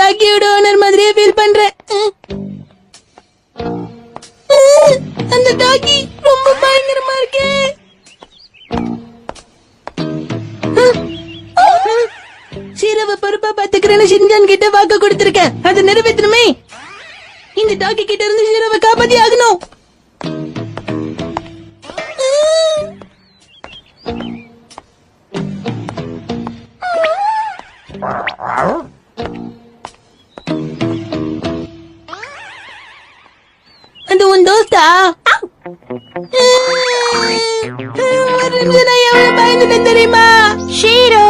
டாக்கியோட owner மாதிரியே feel பண்றேன். அந்த டாக்கி ரொம்ப பயங்கரமா இருக்கே. ஷீரோவை பொறுப்பா பாத்துக்கிறேன்னு ஷின்சான் கிட்ட வாக்கு கொடுத்திருக்கேன். அதை நிறைவேற்றணுமே. இந்த டாக்கி கிட்ட இருந்து ஷீரோவை காப்பாத்தி ஆகணும். அது உன் தோஸ்தா? ஒரு நிமிஷம் நான் எவ்வளவு பயந்துட்டேன் தெரியுமா? ஷீரோ